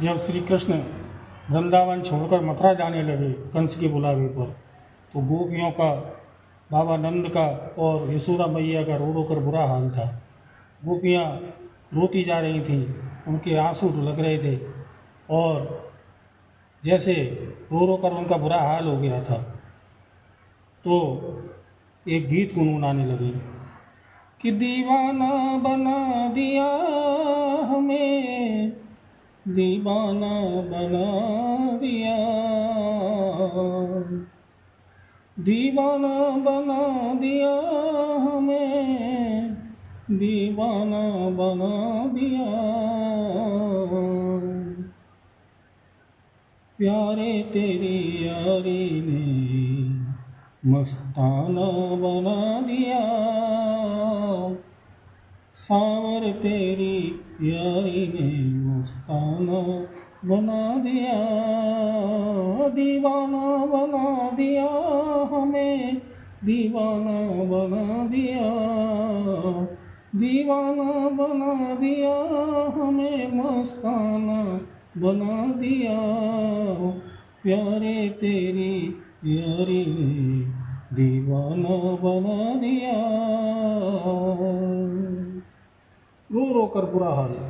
जब श्री कृष्ण वृंदावन छोड़कर मथुरा जाने लगे कंस के बुलावे पर, तो गोपियों का, बाबा नंद का और यशोदा मैया का रो रो कर बुरा हाल था। गोपियाँ रोती जा रही थीं, उनके आंसू लग रहे थे और जैसे रो रो कर उनका बुरा हाल हो गया था। तो एक गीत गुनगुनाने लगी कि दीवाना बना दिया हमें, दीवाना बना दिया, दीवाना बना दिया हमें, दीवाना बना दिया। प्यारे तेरी यारी ने मस्ताना बना दिया, सावर तेरी यारी ने मस्ताना बना दिया, दीवाना बना दिया हमें, दीवाना बना दिया, दीवाना बना दिया हमें, मस्ताना बना दिया। प्यारे तेरी यारी ने दीवाना बना दिया। रो रो कर बुरा हाल।